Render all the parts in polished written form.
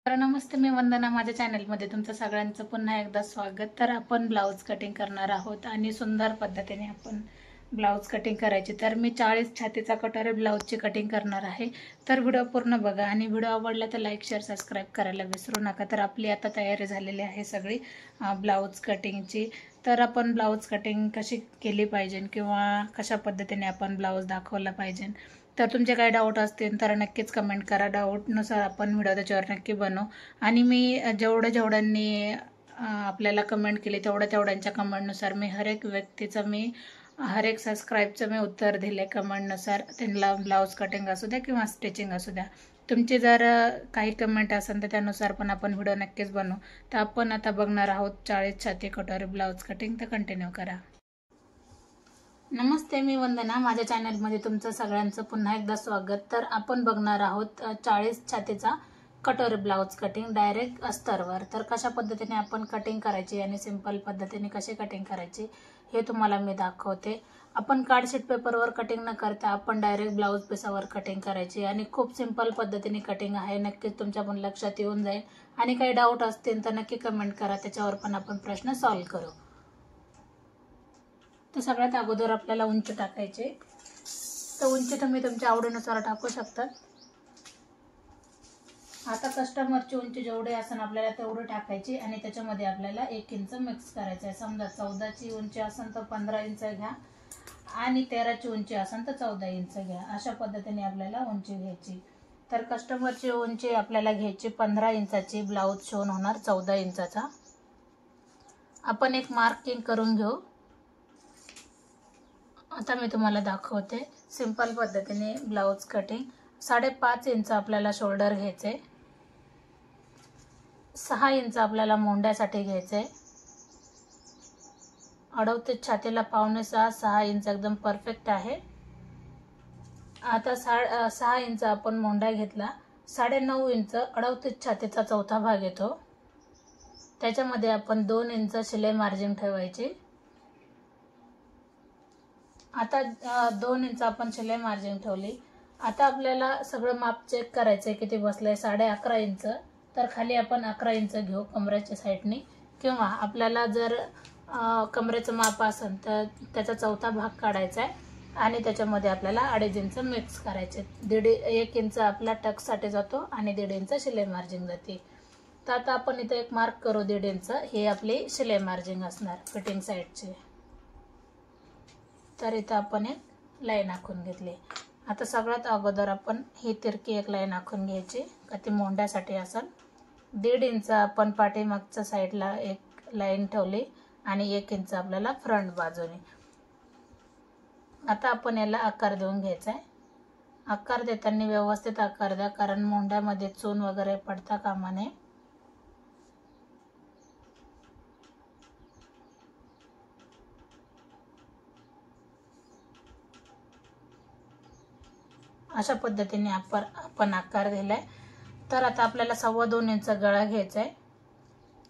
तर नमस्ते, मी वंदना. माझ्या चॅनलमध्ये तुमचं सगळ्यांचं पुन्हा एकदा स्वागत. तर आपण ब्लाऊज कटिंग करणार आहोत आणि सुंदर पद्धतीने आपण ब्लाऊज कटिंग करायची. तर मी 40 छातीचा कटोरी ब्लाऊजची कटिंग करणार आहे. तर व्हिडिओ पूर्ण बघा आणि व्हिडिओ आवडला तर लाईक शेअर सबस्क्राईब करायला विसरू नका. तर आपली आता तयारी झालेली आहे सगळी ब्लाऊज कटिंगची. तर आपण ब्लाऊज कटिंग कशी केली पाहिजे किंवा कशा पद्धतीने आपण ब्लाऊज दाखवला पाहिजे, तर तुमचे काही डाऊट असतील तर नक्कीच कमेंट करा. डाऊटनुसार आपण व्हिडिओ त्याच्यावर नक्की बनवू. आणि मी जेवढ्यांनी आपल्याला कमेंट केली तेवढ्यांच्या कमेंटनुसार मी हर एक सबस्क्राईबचं मी उत्तर दिले कमेंटनुसार. त्यांना ब्लाऊज कटिंग असू द्या किंवा स्टिचिंग असू द्या, तुमची जर काही कमेंट असेल तर त्यानुसार पण आपण व्हिडिओ नक्कीच बनवू. तर आपण आता बघणार आहोत 40 छाती कटोरी ब्लाऊज कटिंग. तर कंटिन्यू करा. नमस्ते, मी वंदना. माझ्या चॅनलमध्ये तुमचं सगळ्यांचं पुन्हा एकदा स्वागत. तर आपण बघणार आहोत 40 छातीचा कटोरी ब्लाऊज कटिंग डायरेक्ट अस्तरवर. तर कशा पद्धतीने आपण कटिंग करायची आणि सिंपल पद्धतीने कशी कटिंग करायची हे तुम्हाला मी दाखवते. आपण कार्डशीट पेपरवर कटिंग न करता आपण डायरेक्ट ब्लाऊज पिसावर कटिंग करायची आणि खूप सिंपल पद्धतीने कटिंग आहे. नक्कीच तुमच्या पण लक्षात येऊन जाईल. आणि काही डाऊट असतील तर नक्की कमेंट करा, त्याच्यावर पण आपण प्रश्न सॉल्व्ह करू. तर सगळ्यात अगोदर आपल्याला उंची टाकायची. तर उंची तुम्ही तुमच्या आवडीनुसार टाकू शकता. आता कस्टमरची उंची जेवढी असेल आपल्याला तेवढी टाकायची आणि त्याच्यामध्ये आपल्याला 1 इंच मिक्स करायचं आहे. समजा 14ची उंची असेल तर 15 इंच घ्या आणि 13ची उंची असेल तर 14 इंच घ्या. अशा पद्धतीने आपल्याला उंची घ्यायची. तर कस्टमरची उंची आपल्याला घ्यायची 15 इंचाची. ब्लाऊज शिवून होणार 14 इंचाचा. आपण एक मार्किंग करून घेऊ. आता मी तुम्हाला दाखवते सिंपल पद्धतीने ब्लाऊज कटिंग. 5.5 इंच आपल्याला शोल्डर घ्यायचे, 6 इंच आपल्याला मोंड्यासाठी घ्यायचे, 38 छातीला 5.25 6 इंच एकदम परफेक्ट आहे. आता 6 इंच आपण मोंडा घेतला. 9.5 इंच 38 छातीचा चौथा भाग येतो, त्याच्यामध्ये आपण 2 इंच शिलाई मार्जिन ठेवायची. आता 2 इंच आपण शिलाई मार्जिन ठेवली. आता आपल्याला सगळं माप चेक करायचं किती बसलंय. 11.5 इंच. तर खाली आपण 11 इंच घेऊ कमरेच्या साईडनी, किंवा आपल्याला जर कमरेचं माप असेल तर त्याचा चौथा भाग काढायचा आहे आणि त्याच्यामध्ये आपल्याला 2.5 इंच मिक्स करायचे. 1 इंच आपला टक्ससाठी जातो आणि 1.5 इंच शिलाई मार्जिन जाते. तर आता आपण इथे एक मार्क करू 1.5 इंच. हे आपली शिलाई मार्जिन असणार फिटिंग साईडचे. तर इथं आपण एक लाईन आखून घेतली. आता सगळ्यात अगोदर आपण ही तिरकी एक लाईन आखून घ्यायची का ती मोंड्यासाठी असेल. 1.5 इंच आपण पाठीमागच्या साईडला एक लाईन ठेवली आणि 1 इंच आपल्याला फ्रंट बाजूने. आता आपण याला आकार देऊन घ्यायचा आहे. आकार देताना व्यवस्थित आकार द्या, कारण मोंड्यामध्ये चून वगैरे पडता कामा नये. अशा पद्धतीने आपण आकार दिलाय. तर आता आपल्याला 2.25 इंच गळा घ्यायचा आहे.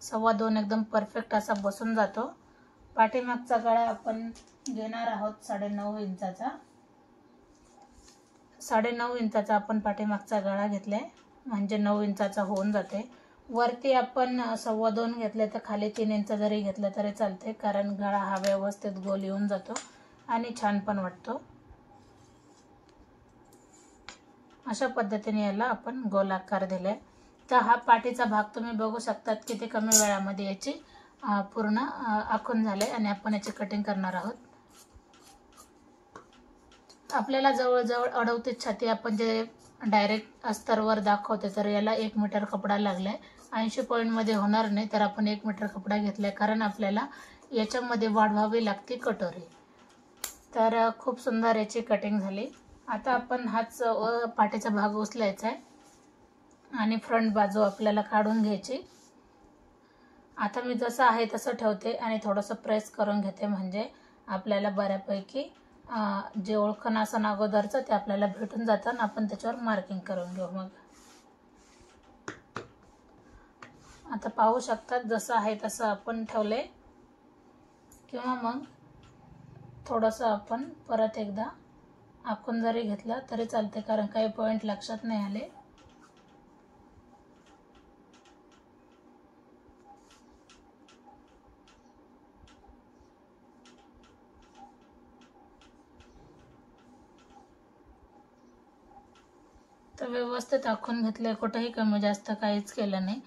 2.25 एकदम परफेक्ट असा बसून जातो. पाठीमागचा गळा आपण घेणार आहोत 9.5 इंचाचा. 9.5 इंचाचा आपण पाठीमागचा गळा घेतलाय, म्हणजे 9 इंचाचा होऊन जाते. वरती आपण 2.25 घेतले तर खाली 3 इंच जरी घेतलं तरी चालते, कारण गळा हा व्यवस्थित गोल येऊन जातो आणि छान पण वाटतो. अशा पद्धतीने याला आपण गोल आकार दिलाय. तर हा पाठीचा भाग तुम्ही बघू शकतात किती कमी वेळामध्ये याची पूर्ण आखून झाले आणि आपण याची कटिंग करणार आहोत. आपल्याला जवळजवळ 38 छाती आपण जे डायरेक्ट अस्तरवर दाखवते, तर याला 1 मीटर कपडा लागलाय. 80 पॉईंटमध्ये होणार नाही, तर आपण 1 मीटर कपडा घेतलाय, कारण आपल्याला याच्यामध्ये वाढवावी लागते कटोरी. तर खूप सुंदर याची कटिंग झाली. आता आपण हाच पाठीचा भाग उचलायचा आहे आणि फ्रंट बाजू आपल्याला काढून घ्यायची. आता मी जसं आहे तसं ठेवते आणि थोडंसं प्रेस करून घेते, म्हणजे आपल्याला बऱ्यापैकी जे ओळखण असं अगोदरचं ते आपल्याला भेटून जातं आणि आपण त्याच्यावर मार्किंग करून घेऊ. मग आता पाहू शकतात जसं आहे तसं आपण ठेवले, किंवा मग थोडंसं आपण परत एकदा आखून जरी घेतला तरी चालते, कारण काही पॉईंट लक्षात नाही आले. तर व्यवस्थित आखून घेतले, कुठेही कमी जास्त काहीच केलं नाही.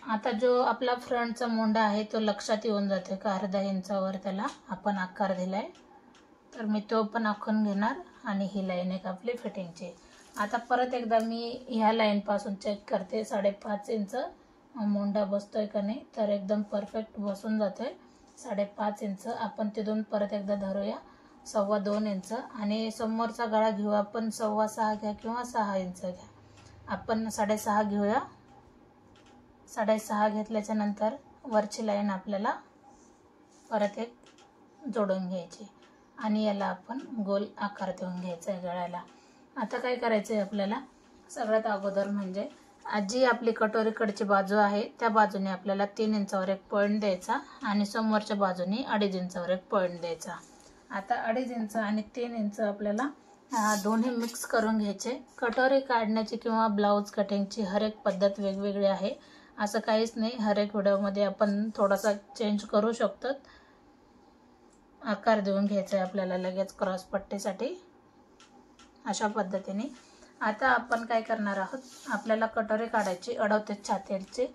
आता जो आपला फ्रंटचा मोंडा आहे तो लक्षात येऊन जाते का अर्धा इंचावर त्याला आपण आकार दिलाय. तर मी तो पण आखून घेणार आणि ही लाईन एक आपली फिटिंगची. आता परत एकदा मी ह्या लाईनपासून चेक करते 5.5 इंच मोंडा बसतोय का नाही. तर एकदम परफेक्ट बसून जातोय 5.5 इंच. आपण तिथून परत एकदा धरूया 2.25 इंच आणि समोरचा गळा घेऊ आपण 6.25 घ्या किंवा 6 इंच घ्या. आपण 6.5 घेऊया. 6.5 घेतल्याच्या नंतर वरची लाईन आपल्याला परत एक जोडून घ्यायची आणि याला आपण गोल आकार देऊन घ्यायचा आहे गळ्याला. आता काय करायचं आहे आपल्याला, सगळ्यात अगोदर म्हणजे जी आपली कटोरीकडची बाजू आहे त्या बाजूने आपल्याला 3 इंचावर एक पॉईंट द्यायचा आणि समोरच्या बाजूने 2.5 इंचावर एक पॉईंट द्यायचा. आता 2.5 इंच आणि 3 इंच आपल्याला दोन्ही मिक्स करून घ्यायचे. कटोरी काढण्याची किंवा ब्लाऊज कटिंगची हर एक पद्धत वेगवेगळी आहे, असं काहीच नाही. हर एक व्हिडिओमध्ये आपण थोडासा चेंज करू शकतो. आकार देऊन घ्यायचा आहे आपल्याला लगेच क्रॉस पट्टीसाठी अशा पद्धतीने. आता आपण काय करणार आहोत, आपल्याला कटोरी काढायची 38 छातीची.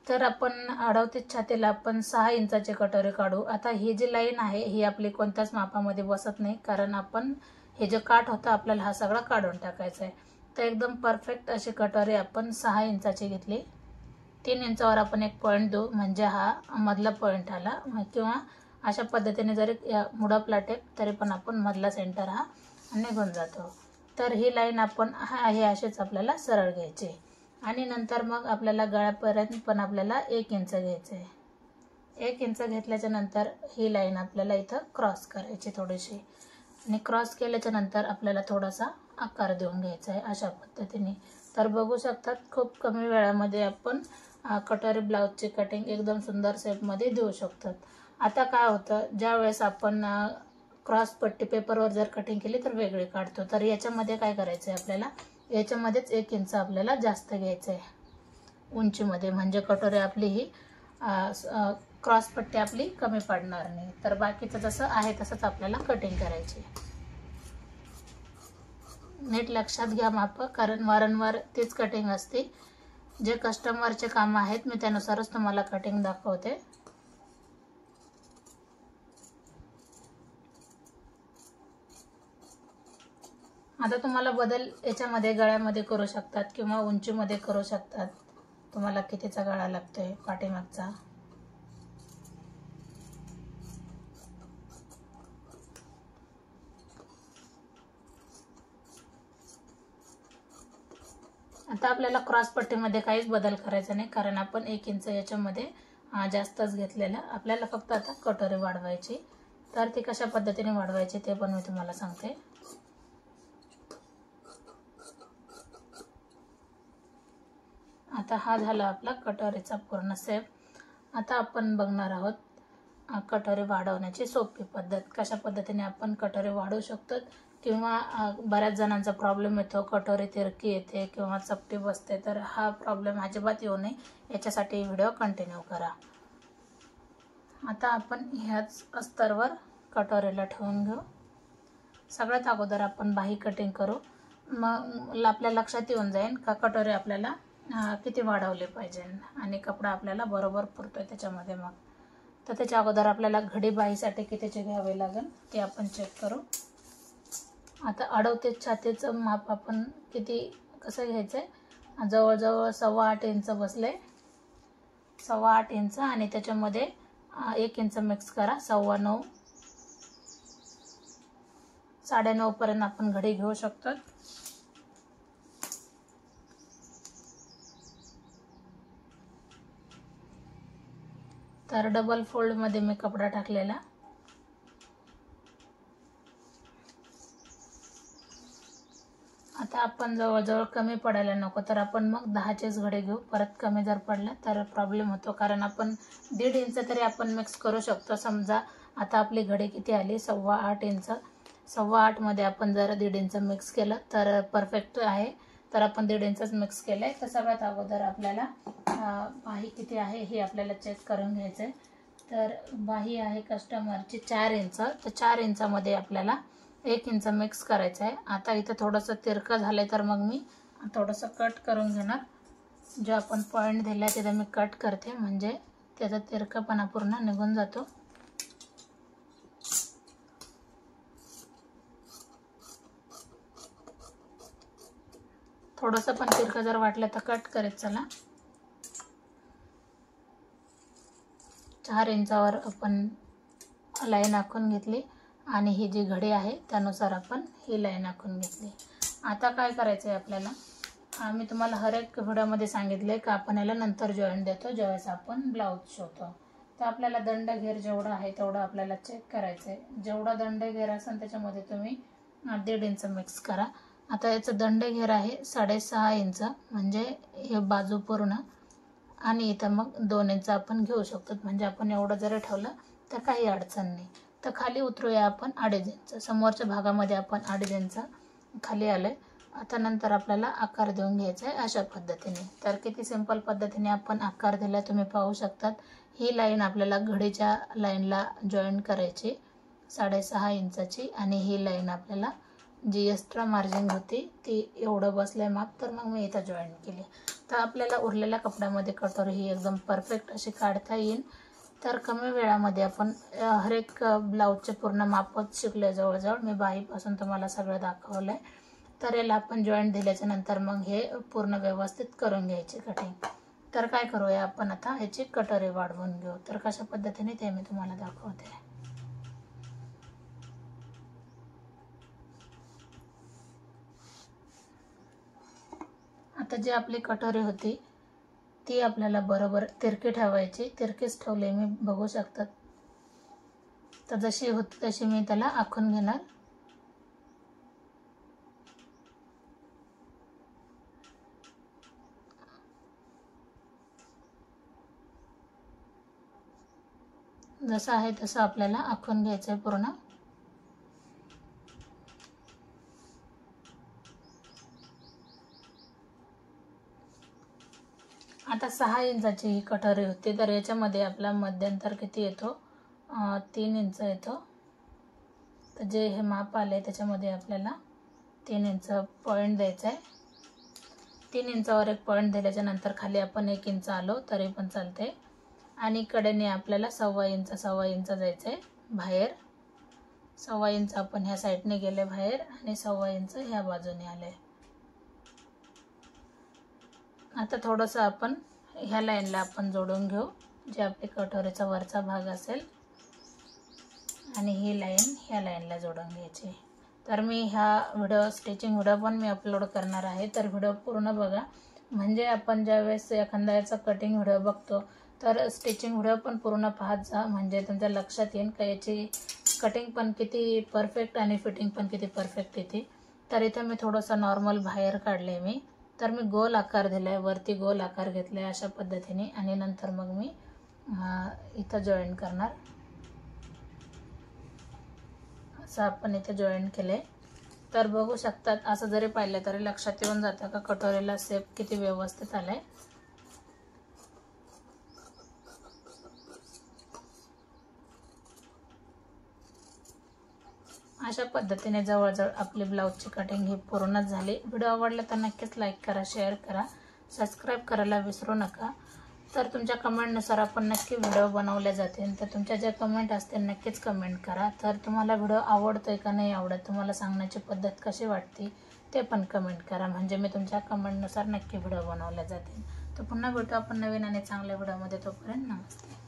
तर आपण 38 छातीला आपण 6 इंचाची कटोरी काढू. आता ही जी लाईन आहे ही आपली कोणत्याच मापामध्ये बसत नाही, कारण आपण हे जे काठ होतं आपल्याला हा सगळा काढून टाकायचा आहे. तर एकदम परफेक्ट अशी कटोरी आपण 6 इंचाची घेतली. 3 इंचावर आपण एक पॉईंट देऊ म्हणजे हा मधला पॉईंट आला, किंवा अशा पद्धतीने जरी मुडा प्लाटेप तरी पण आपण मधला सेंटर हा निघून जातो. तर ही लाईन आपण हे असेच आपल्याला सरळ घ्यायचे आणि नंतर मग आपल्याला गळ्यापर्यंत पण आपल्याला 1 इंच घ्यायचं आहे. 1 इंच घेतल्याच्या नंतर ही लाईन आपल्याला इथं क्रॉस करायची थोडीशी आणि क्रॉस केल्याच्या नंतर आपल्याला थोडासा आकार देऊन घ्यायचा आहे अशा पद्धतीने. तर बघू शकतात खूप कमी वेळामध्ये आपण कटोरी ब्लाऊजची कटिंग एकदम सुंदर शेपमध्ये देऊ शकतात. आता काय होतं, ज्या वेळेस आपण क्रॉस पट्टी पेपरवर जर कटिंग केली तर वेगळे काढतो. तर याच्यामध्ये काय करायचं आहे आपल्याला, याच्यामध्येच 1 इंच आपल्याला जास्त घ्यायचं आहे उंचीमध्ये, म्हणजे कटोरी आपली ही क्रॉस पट्टी आपली कमी पडणार नाही. तर बाकीचं जसं आहे तसंच आपल्याला कटिंग करायची. नीट लक्षात घ्या माप, कारण वारंवार तीच कटिंग असते. जे कस्टमरचे काम आहेत मी त्यानुसारच तुम्हाला कटिंग दाखवते. आता तुम्हाला बदल याच्यामध्ये गळ्यामध्ये करू शकतात किंवा उंचीमध्ये करू शकतात. तुम्हाला कितीचा गळा लागतोय पाठीमागचा. आता आपल्याला क्रॉस पट्टीमध्ये काहीच बदल करायचा नाही, कारण आपण 1 इंच याच्यामध्ये जास्तच घेतलेला. आपल्याला फक्त आता कटोरी वाढवायची. तर ती कशा पद्धतीने वाढवायची ते पण मी तुम्हाला सांगते. आता हा झाला आपला कटोरीचा पूर्ण शेप. आता आपण बघणार आहोत कटोरी वाढवण्याची सोपी पद्धत, कशा पद्धतीने आपण कटोरी वाढवू शकतो. किंवा बऱ्याच जणांचा प्रॉब्लेम येतो, कटोरी तिरकी येते किंवा चपटी बसते. तर हा प्रॉब्लेम अजिबात येऊ नये याच्यासाठी व्हिडिओ कंटिन्यू करा. आता आपण ह्याच अस्तरवर कटोरीला ठेवून घेऊ. सगळ्यात अगोदर आपण बाही कटिंग करू. मग आपल्या लक्षात येऊन जाईल का कटोरी आपल्याला किती वाढवले पाहिजे आणि कपडा आपल्याला बरोबर पुरतोय त्याच्यामध्ये. मग तर त्याच्या अगोदर आपल्याला घडी बाहीसाठी कितीचे घ्यावे लागेल ते आपण चेक करू. आता 38 छातीचं माप आपण कसं घ्यायचं आहे, जवळजवळ 8.25 इंच बसले. 8.25 इंच आणि त्याच्यामध्ये 1 इंच मिक्स करा. 9.25 9.5 पर्यंत आपण घडी घेऊ शकतो. तर डबल फोल्ड मध्ये मी कपडा टाकलेला. आता आपण जवळजवळ कमी पडायला नको, तर आपण मग 10चेच घडी घेऊ. परत कमी जर पडला तर प्रॉब्लेम होतो, कारण आपण 1.5 इंच तरी आपण मिक्स करू शकतो. समजा आता आपली घडी किती आली, 8.25 इंच. 8.25 मध्ये आपण जर 1.5 इंच मिक्स केलं तर परफेक्ट आहे. तर आपण 1.5 इंचच मिक्स केलंय. तर सगळ्यात अगोदर आपल्याला बाही किती आहे हे आपल्याला चेक करून घ्यायचं आहे. तर बाही आहे कस्टमरची 4 इंच. तर 4 इंचामध्ये आपल्याला 1 इंच मिक्स करायचं आहे। आता इथं थोडंसं तिरकं झालंय तर मग मी थोडंसं कट करून घेणार। जो आपण पॉइंट दिला तिथे मी कट करते, म्हणजे त्याचा तिरकापणा पूर्ण निघून जातो। थोडंसं पण तिरकं जर वाटलं तर कट करत चला। 4 इंचावर आपण लाईन आखून घेतली आणि ही जी घडी आहे त्यानुसार आपण ही लाईन आखून घेतली। आता काय करायचं आहे आपल्याला, मी तुम्हाला हर एक व्हिडिओमध्ये सांगितले की आपण याला नंतर जॉईंट देतो ज्यावेळेस आपण ब्लाऊज शिवतो। तर आपल्याला दंड घेर जेवढा आहे तेवढा आपल्याला चेक करायचं आहे। जेवढा दंड घेर असेल त्याच्यामध्ये तुम्ही 1.5 इंच मिक्स करा। आता याचं दंड घेर आहे 6.5 इंच, म्हणजे हे बाजू पूर्ण, आणि इथं मग 2 इंच आपण घेऊ शकतो। म्हणजे आपण एवढं जरी ठेवलं तर काही अडचण नाही। तर खाली उतरूया आपण 2.5 इंच, समोरच्या भागामध्ये आपण 2.5 इंच खाली आले। आता नंतर आपल्याला आकार देऊन घ्यायचा आहे अशा पद्धतीने। तर किती सिंपल पद्धतीने आपण आकार दिला तुम्ही पाहू शकतात। ही लाईन आपल्याला घडीच्या लाईनला जॉईन करायची 6.5 इंचाची, आणि ही लाईन आपल्याला जी एक्स्ट्रा मार्जिन होती ती एवढं बसलंय माप, तर मग मी इथं जॉईन केली। तर आपल्याला उरलेल्या कपड्यामध्ये कटोरी ही एकदम परफेक्ट अशी काढता येईल। तर कमी वेळामध्ये आपण हर एक ब्लाऊजचे पूर्ण मापच शिकले जवळजवळ। मी बाहीपासून तुम्हाला सगळं दाखवलंय। तर याला आपण जॉईंट दिल्याच्या नंतर मग हे पूर्ण व्यवस्थित करून घ्यायची कटिंग। तर काय करूया आपण आता ह्याची कटोरी वाढवून घेऊ। तर कशा पद्धतीने ते मी तुम्हाला दाखवते। आता जी आपली कटोरी होती ती आपल्याला बरोबर तिरकी ठेवायची। तिरकीच ठेवले मी, बघू शकतात। तर जशी होती तशी मी त्याला आखून घेणार। जसं आहे तसं आपल्याला आखून घ्यायचं आहे पूर्ण। आता 6 इंचाची ही कटोरी होती, तर याच्यामध्ये आपला मध्यंतर किती येतो, 3 इंच येतो। तर जे हे माप आले त्याच्यामध्ये आपल्याला 3 इंच पॉईंट द्यायचा आहे। 3 इंचावर एक पॉईंट दिल्याच्या नंतर खाली आपण 1 इंच आलो तरी पण चालते, आणि कडेने आपल्याला 1.25 इंच जायचं आहे बाहेर। 1.25 इंच आपण ह्या साईडने गेले बाहेर, आणि 1.25 इंच ह्या बाजूने आले। आता थोडंसं आपण ह्या लाईनला आपण जोडून घेऊ, जे आपली कटोरीचा वरचा भाग असेल, आणि ही लाईन ह्या लाईनला जोडून घ्यायची। तर मी ह्या स्टिचिंग व्हिडिओ पण मी अपलोड करणार आहे, तर व्हिडिओ पूर्ण बघा। म्हणजे आपण ज्यावेळेस एखादा याचा कटिंग व्हिडिओ बघतो तर स्टिचिंग व्हिडिओ पण पूर्ण पाहत जा, म्हणजे तुमच्या लक्षात येईल का याची कटिंग पण किती परफेक्ट आणि फिटिंग पण किती परफेक्ट येते। तर इथं मी थोडंसं नॉर्मल बाहेर काढले मी, तर मी गोल आकार दिलाय, वरती गोल आकार घेतलाय अशा पद्धतीने, आणि नंतर मग मी इथं जॉईन करणार। असं आपण इथे जॉईन केले तर बघू शकतात। असं जरी पाहिलं तरी लक्षात येऊन जातं का कटोरीला शेप किती व्यवस्थित आलाय। अशा पद्धतीने जवळजवळ आपली ब्लाऊजची कटिंग ही पूर्णच झाली। व्हिडिओ आवडला तर नक्कीच लाईक करा, शेअर करा, सबस्क्राईब करायला विसरू नका। तर तुमच्या कमेंटनुसार आपण नक्की व्हिडिओ बनवले जातील। तर तुमच्या ज्या कमेंट असतील नक्कीच कमेंट करा। तर तुम्हाला व्हिडिओ आवडतोय का नाही आवडत, तुम्हाला सांगण्याची पद्धत कशी वाटते ते पण कमेंट करा, म्हणजे मी तुमच्या कमेंटनुसार नक्की व्हिडिओ बनवले जातील। तर पुन्हा भेटू आपण नवीन आणि चांगल्या व्हिडिओमध्ये, तोपर्यंत नमस्ते।